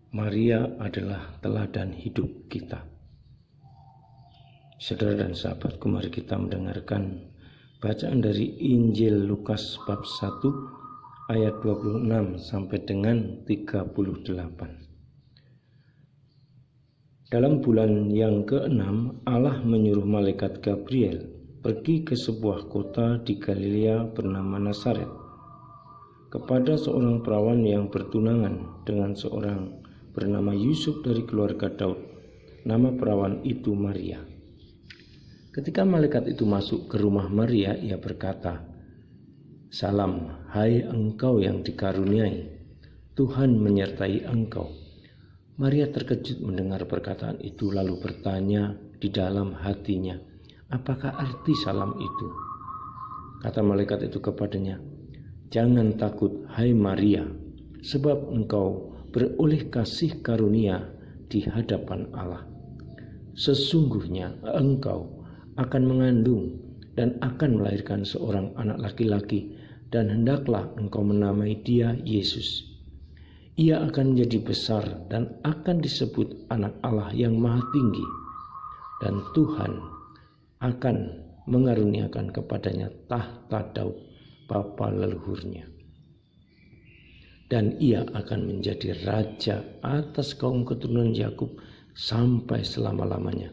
Maria adalah teladan hidup kita. Saudara dan sahabatku, mari kita mendengarkan bacaan dari Injil Lukas bab 1 ayat 26 sampai dengan 38. Dalam bulan yang ke-6, Allah menyuruh malaikat Gabriel pergi ke sebuah kota di Galilea bernama Nazaret, kepada seorang perawan yang bertunangan dengan seorang bernama Yusuf dari keluarga Daud. Nama perawan itu Maria. Ketika malaikat itu masuk ke rumah Maria, ia berkata, "Salam, hai engkau yang dikaruniai, Tuhan menyertai engkau." Maria terkejut mendengar perkataan itu, lalu bertanya di dalam hatinya, "Apakah arti salam itu?" Kata malaikat itu kepadanya, "Jangan takut, hai Maria, sebab engkau beroleh kasih karunia di hadapan Allah. Sesungguhnya engkau akan mengandung dan akan melahirkan seorang anak laki-laki, dan hendaklah engkau menamai dia Yesus. Ia akan menjadi besar dan akan disebut Anak Allah yang Maha Tinggi, dan Tuhan akan mengaruniakan kepadanya tahta Daud bapa leluhurnya. Dan ia akan menjadi raja atas kaum keturunan Yakub sampai selama-lamanya,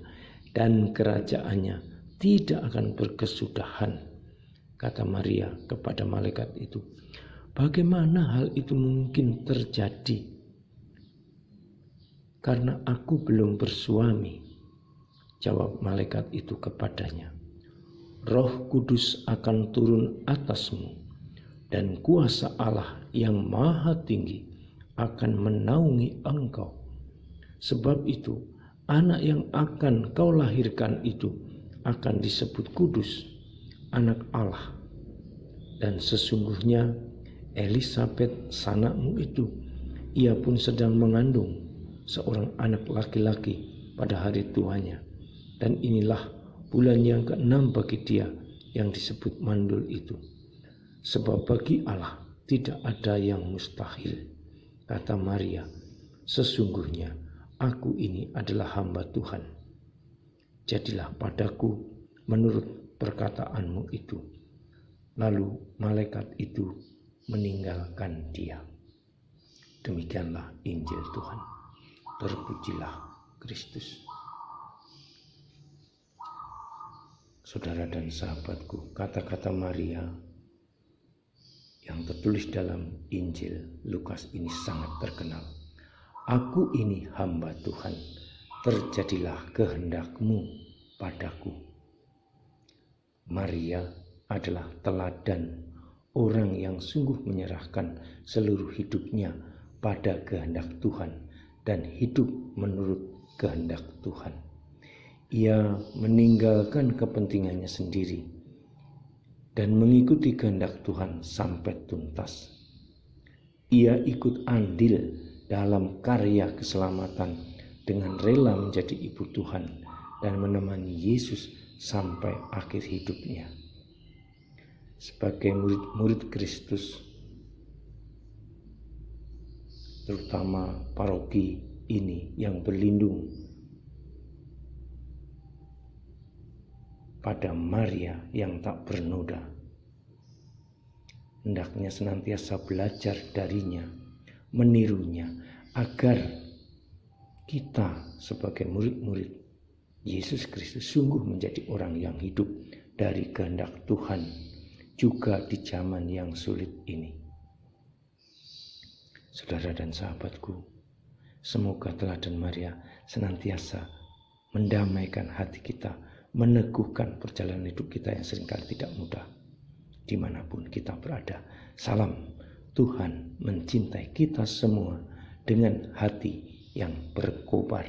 dan kerajaannya tidak akan berkesudahan." Kata Maria kepada malaikat itu, "Bagaimana hal itu mungkin terjadi? Karena aku belum bersuami." Jawab malaikat itu kepadanya, "Roh Kudus akan turun atasmu, dan kuasa Allah yang Maha Tinggi akan menaungi engkau. Sebab itu, anak yang akan kau lahirkan itu akan disebut kudus, Anak Allah. Dan sesungguhnya Elisabet sanakmu itu, ia pun sedang mengandung seorang anak laki-laki pada hari tuanya. Dan inilah bulan yang ke-6 bagi dia yang disebut mandul itu. Sebab bagi Allah tidak ada yang mustahil." Kata Maria, "Sesungguhnya aku ini adalah hamba Tuhan. Jadilah padaku menurut perkataanmu itu." Lalu malaikat itu meninggalkan dia. Demikianlah Injil Tuhan. Terpujilah Kristus. Saudara dan sahabatku, kata-kata Maria yang tertulis dalam Injil Lukas ini sangat terkenal. "Aku ini hamba Tuhan, terjadilah kehendakmu padaku." Maria adalah teladan orang yang sungguh menyerahkan seluruh hidupnya pada kehendak Tuhan dan hidup menurut kehendak Tuhan. Ia meninggalkan kepentingannya sendiri dan mengikuti kehendak Tuhan sampai tuntas. Ia ikut andil dalam karya keselamatan dengan rela menjadi ibu Tuhan dan menemani Yesus sampai akhir hidupnya. Sebagai murid-murid Kristus, terutama paroki ini yang berlindung pada Maria yang tak bernoda, hendaknya senantiasa belajar darinya, menirunya, agar kita sebagai murid-murid Yesus Kristus sungguh menjadi orang yang hidup dari kehendak Tuhan juga di zaman yang sulit ini. Saudara dan sahabatku, semoga teladan Maria senantiasa mendamaikan hati kita, meneguhkan perjalanan hidup kita yang seringkali tidak mudah dimanapun kita berada. Salam, Tuhan mencintai kita semua dengan hati yang berkobar.